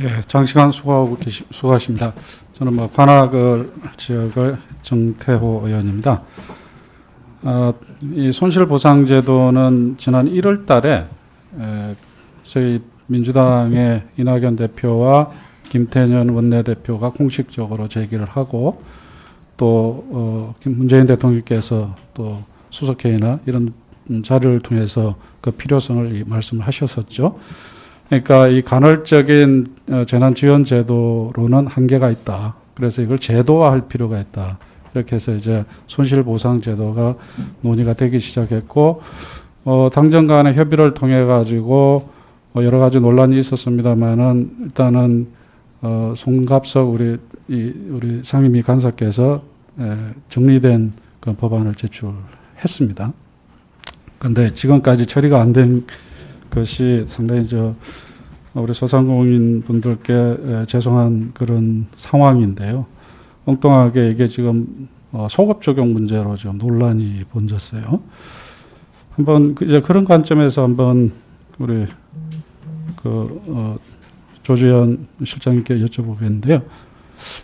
예, 장시간 수고하십니다. 저는 관악을 지역의 정태호 의원입니다. 이 손실보상제도는 지난 1월 달에 저희 민주당의 이낙연 대표와 김태년 원내대표가 공식적으로 제기를 하고 또 문재인 대통령께서 또 수석회의나 이런 자료를 통해서 그 필요성을 말씀을 하셨었죠. 그러니까 이 간헐적인 재난지원제도로는 한계가 있다. 그래서 이걸 제도화할 필요가 있다. 이렇게 해서 이제 손실보상제도가 논의가 되기 시작했고, 당정 간의 협의를 통해 가지고 여러 가지 논란이 있었습니다만은 일단은 송갑석 우리 상임위 간사께서 정리된 그 법안을 제출했습니다. 그런데 지금까지 처리가 안 된 것이 상당히 우리 소상공인 분들께 죄송한 그런 상황인데요. 엉뚱하게 이게 지금 소급 적용 문제로 지금 논란이 번졌어요. 한번 이제 그런 관점에서 한번 우리 조주현 실장님께 여쭤보겠는데요.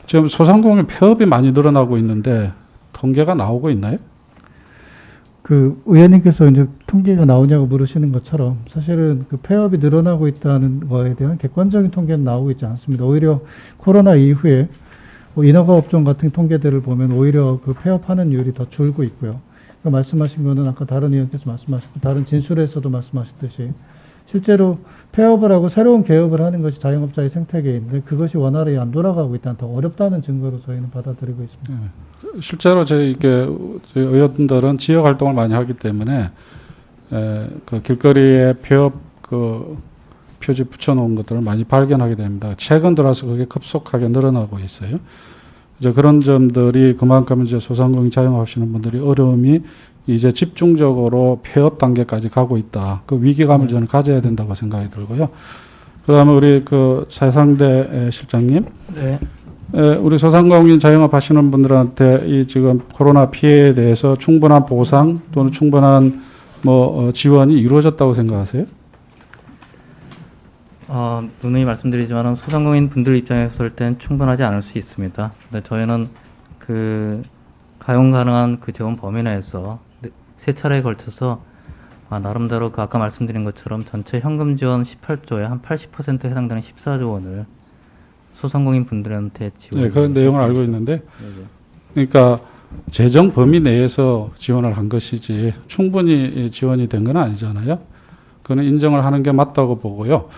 지금 소상공인 폐업이 많이 늘어나고 있는데 통계가 나오고 있나요? 그 의원님께서 이제 통계가 나오냐고 물으시는 것처럼 사실은 그 폐업이 늘어나고 있다는 거에 대한 객관적인 통계는 나오고 있지 않습니다. 오히려 코로나 이후에 인허가 업종 같은 통계들을 보면 오히려 그 폐업하는 율이 더 줄고 있고요. 그러니까 말씀하신 거는 아까 다른 의원께서 말씀하셨고 다른 진술에서도 말씀하셨듯이 실제로 폐업을 하고 새로운 개업을 하는 것이 자영업자의 생태계인데 그것이 원활히 안 돌아가고 있다는 더 어렵다는 증거로 저희는 받아들이고 있습니다. 네. 실제로 저희 의원들은 지역 활동을 많이 하기 때문에 그 길거리에 폐업 그 표지 붙여놓은 것들을 많이 발견하게 됩니다. 최근 들어서 그게 급속하게 늘어나고 있어요. 이제 그런 점들이 그만큼 이제 소상공인 자영업하시는 분들이 어려움이 이제 집중적으로 폐업 단계까지 가고 있다. 그 위기감을 저는 가져야 된다고 생각이 들고요. 그다음에 우리 차상대 실장님. 네. 우리 소상공인 자영업 하시는 분들한테 이 지금 코로나 피해에 대해서 충분한 보상 또는 충분한 지원이 이루어졌다고 생각하세요? 누누이 말씀드리지만 소상공인 분들 입장에서 볼 땐 충분하지 않을 수 있습니다. 근데 저희는 가용 가능한 지원 범위 내에서 세 차례에 걸쳐서 나름대로 아까 말씀드린 것처럼 전체 현금 지원 18조에 한 80%에 해당되는 14조 원을 소상공인 분들한테 지원. 네, 그런 내용을 알고 있는데, 그러니까 재정 범위 내에서 지원을 한 것이지 충분히 지원이 된 건 아니잖아요. 그는 인정을 하는 게 맞다고 보고요.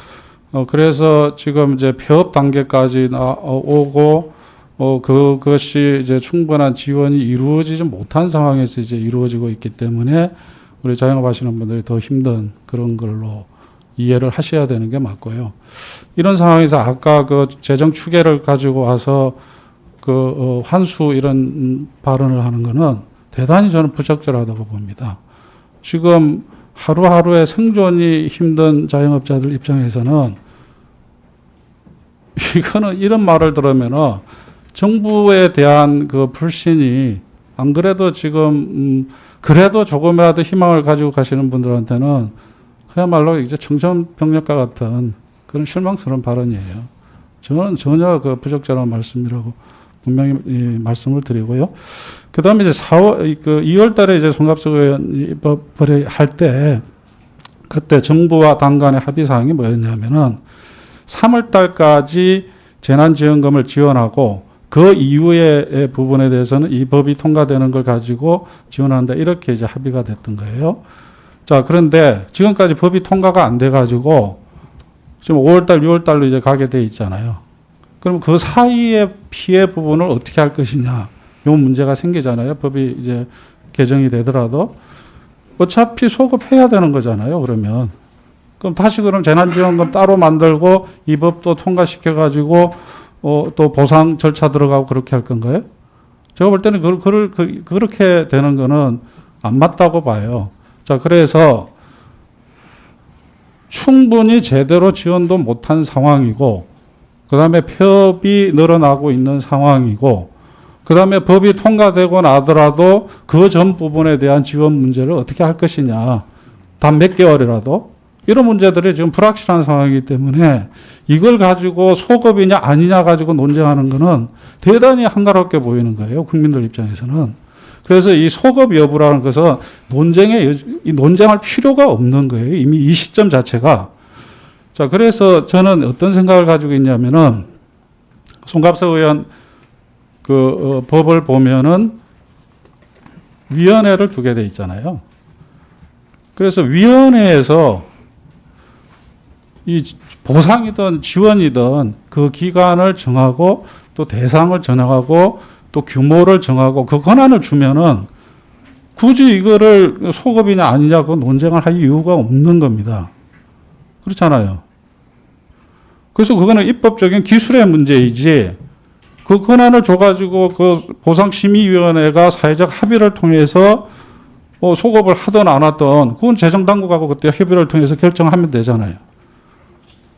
그래서 지금 이제 폐업 단계까지 오고, 그것이 이제 충분한 지원이 이루어지지 못한 상황에서 이제 이루어지고 있기 때문에 우리 자영업하시는 분들이 더 힘든 그런 걸로 이해를 하셔야 되는 게 맞고요. 이런 상황에서 아까 재정 추계를 가지고 와서 환수 이런 발언을 하는 거는 대단히 저는 부적절하다고 봅니다. 지금 하루하루의 생존이 힘든 자영업자들 입장에서는 이거는 이런 말을 들으면은 정부에 대한 불신이 안 그래도 지금 그래도 조금이라도 희망을 가지고 가시는 분들한테는 그야말로 이제 청천벽력과 같은 그런 실망스러운 발언이에요. 저는 전혀 부적절한 말씀이라고 분명히 말씀을 드리고요. 그 다음에 이제 2월 달에 이제 송갑석 의원이 법을 할 때, 그때 정부와 당 간의 합의사항이 뭐였냐면은 3월 달까지 재난지원금을 지원하고 그 이후의 부분에 대해서는 이 법이 통과되는 걸 가지고 지원한다. 이렇게 이제 합의가 됐던 거예요. 자, 그런데 지금까지 법이 통과가 안 돼가지고 지금 5월달, 6월달로 이제 가게 돼 있잖아요. 그럼 그 사이의 피해 부분을 어떻게 할 것이냐. 요 문제가 생기잖아요. 법이 이제 개정이 되더라도. 어차피 소급해야 되는 거잖아요. 그러면. 그럼 다시 재난지원금 따로 만들고 이 법도 통과시켜가지고 또 보상 절차 들어가고 그렇게 할 건가요? 제가 볼 때는 그렇게 되는 거는 안 맞다고 봐요. 자, 그래서 충분히 제대로 지원도 못한 상황이고, 그 다음에 폐업이 늘어나고 있는 상황이고, 그 다음에 법이 통과되고 나더라도 그 전 부분에 대한 지원 문제를 어떻게 할 것이냐. 단 몇 개월이라도. 이런 문제들이 지금 불확실한 상황이기 때문에 이걸 가지고 소급이냐 아니냐 가지고 논쟁하는 거는 대단히 한가롭게 보이는 거예요. 국민들 입장에서는. 그래서 이 소급 여부라는 것은 논쟁할 필요가 없는 거예요. 이미 이 시점 자체가. 자, 그래서 저는 어떤 생각을 가지고 있냐면은 송갑석 의원 법을 보면은 위원회를 두게 돼 있잖아요. 그래서 위원회에서 이 보상이든 지원이든 그 기간을 정하고 또 대상을 정하고 또 규모를 정하고 그 권한을 주면은 굳이 이거를 소급이냐 아니냐 그 논쟁을 할 이유가 없는 겁니다. 그렇잖아요. 그래서 그거는 입법적인 기술의 문제이지 그 권한을 줘가지고 그 보상심의위원회가 사회적 합의를 통해서 소급을 하든 안 하든 그건 재정당국하고 그때 협의를 통해서 결정하면 되잖아요.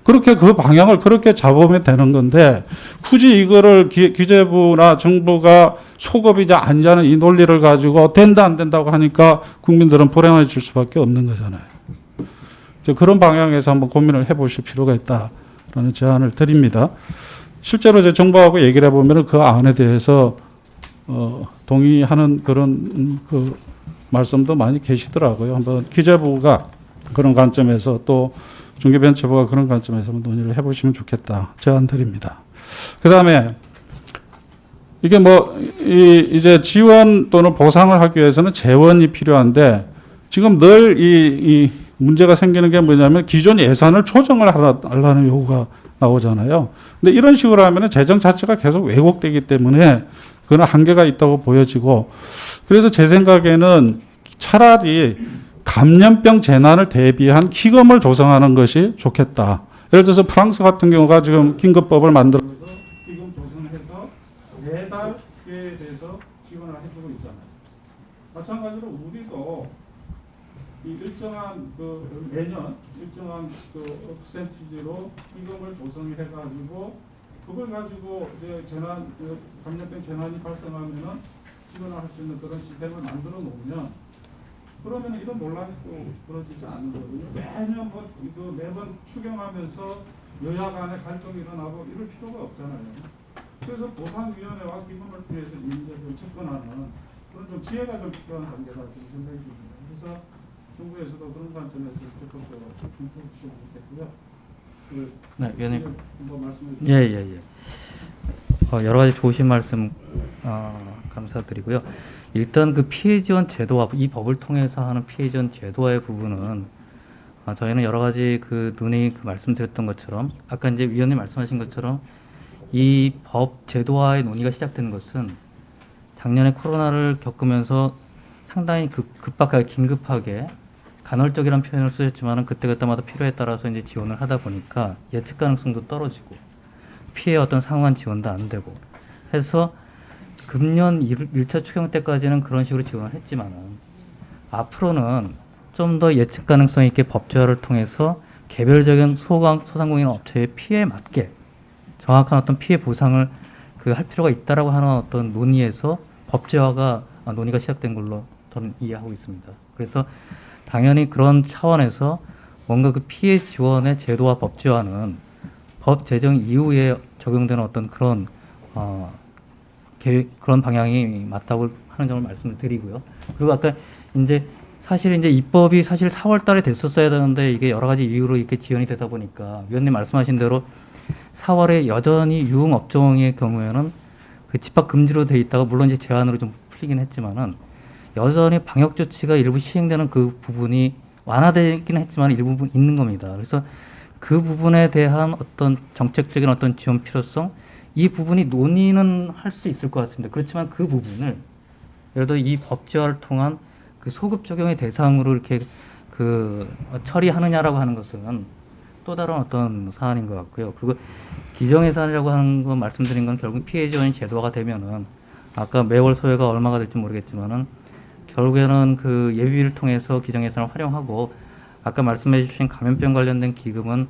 그렇게 그 방향을 그렇게 잡으면 되는 건데 굳이 이거를 기재부나 정부가 소급이자 아니자는 이 논리를 가지고 된다 안 된다고 하니까 국민들은 불행해질 수밖에 없는 거잖아요. 그런 방향에서 한번 고민을 해보실 필요가 있다라는 제안을 드립니다. 실제로 이제 정부하고 얘기를 해보면 그 안에 대해서 동의하는 그런 그 말씀도 많이 계시더라고요. 한번 기재부가 그런 관점에서 또 중개벤처부가 그런 관점에서 한번 논의를 해보시면 좋겠다. 제안 드립니다. 그 다음에 이게 이제 지원 또는 보상을 하기 위해서는 재원이 필요한데 지금 늘 이 문제가 생기는 게 뭐냐면 기존 예산을 조정을 하라는 요구가 나오잖아요. 근데 이런 식으로 하면 재정 자체가 계속 왜곡되기 때문에 그건 한계가 있다고 보여지고 그래서 제 생각에는 차라리 감염병 재난을 대비한 기금을 조성하는 것이 좋겠다. 예를 들어서 프랑스 같은 경우가 지금 긴급법을 만들어서 기금 조성해서 매달에 대해서 지원을 해주고 있잖아요. 마찬가지로 우리도 이 일정한 매년 일정한 퍼센티지로 기금을 조성해가지고 그걸 가지고 이제 감염병 재난이 발생하면은 지원을 할 수 있는 그런 시스템을 만들어 놓으면 그러면 이런 논란이 또 벌어지지 않는 거거든요. 매년 매번 추경하면서 여야 간에 갈등이 일어나고 이럴 필요가 없잖아요. 그래서 보상위원회와 기금을 통해서 이 문제를 접근하는 그런 좀 지혜가 좀 필요한 단계다 지금 생각이 듭니다. 그래서 정부에서도 그런 관점에서 적극적으로 검토해 주시면 좋겠고요. 네, 위원님. 한번 말씀해 주시죠. 예. 여러 가지 좋으신 말씀 감사드리고요. 일단 그 피해 지원 제도와 이 법을 통해서 하는 피해 지원 제도화의 부분은 저희는 여러 가지 논의 말씀드렸던 것처럼 아까 이제 위원님 말씀하신 것처럼 이 법 제도화의 논의가 시작된 것은 작년에 코로나를 겪으면서 상당히 급박하게 긴급하게 간헐적이라는 표현을 쓰셨지만은 그때마다 필요에 따라서 이제 지원을 하다 보니까 예측 가능성도 떨어지고 피해 어떤 상환 지원도 안 되고 해서 금년 1차 추경 때까지는 그런 식으로 지원을 했지만은 앞으로는 좀 더 예측 가능성 있게 법제화를 통해서 개별적인 소상공인 업체의 피해에 맞게 정확한 어떤 피해 보상을 할 필요가 있다라고 하는 어떤 논의에서 법제화가 논의가 시작된 걸로 저는 이해하고 있습니다. 그래서 당연히 그런 차원에서 뭔가 그 피해 지원의 제도와 법제화는 법 제정 이후에 적용되는 어떤 그런 그런 방향이 맞다고 하는 점을 말씀을 드리고요. 그리고 아까 사실 입법이 사실 4월 달에 됐었어야 되는데 이게 여러 가지 이유로 이렇게 지연이 되다 보니까 위원님 말씀하신 대로 4월에 여전히 유흥업종의 경우에는 그 집합 금지로 돼 있다가 물론 이제 제한으로 좀 풀리긴 했지만은 여전히 방역 조치가 일부 시행되는 그 부분이 완화되긴 했지만 일부분 있는 겁니다. 그래서 그 부분에 대한 어떤 정책적인 어떤 지원 필요성 이 부분이 논의는 할 수 있을 것 같습니다. 그렇지만 그 부분을 예를 들어 이 법제화를 통한 그 소급 적용의 대상으로 이렇게 처리하느냐라고 하는 것은 또 다른 어떤 사안인 것 같고요. 그리고 기정예산이라고 하는 거 말씀드린 건 결국 피해 지원 제도화가 되면은 아까 매월 소요가 얼마가 될지 모르겠지만은 결국에는 그 예비비를 통해서 기정예산을 활용하고 아까 말씀해 주신 감염병 관련된 기금은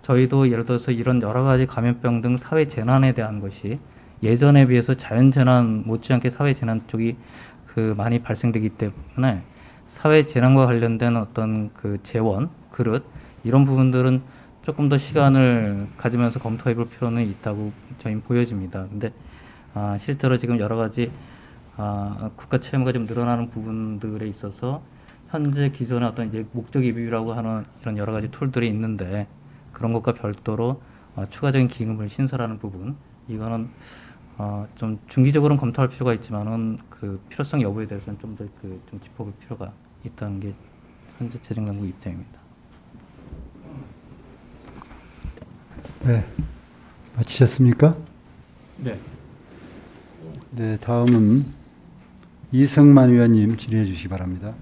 저희도 예를 들어서 이런 여러 가지 감염병 등 사회 재난에 대한 것이 예전에 비해서 자연 재난 못지않게 사회 재난 쪽이 많이 발생되기 때문에 사회 재난과 관련된 어떤 재원, 그릇 이런 부분들은 조금 더 시간을 가지면서 검토해 볼 필요는 있다고 저희는 보여집니다. 근데 실제로 지금 여러 가지 국가 채무가 좀 늘어나는 부분들에 있어서 현재 기존의 어떤 이제 목적 이비율이라고 하는 이런 여러 가지 툴들이 있는데 그런 것과 별도로 추가적인 기금을 신설하는 부분 이거는 좀 중기적으로는 검토할 필요가 있지만은 그 필요성 여부에 대해서는 좀 더 좀 짚어볼 필요가 있다는 게 현재 재정당국 입장입니다. 네, 마치셨습니까? 네. 네, 다음은 이성만 의원님 질의해 주시기 바랍니다.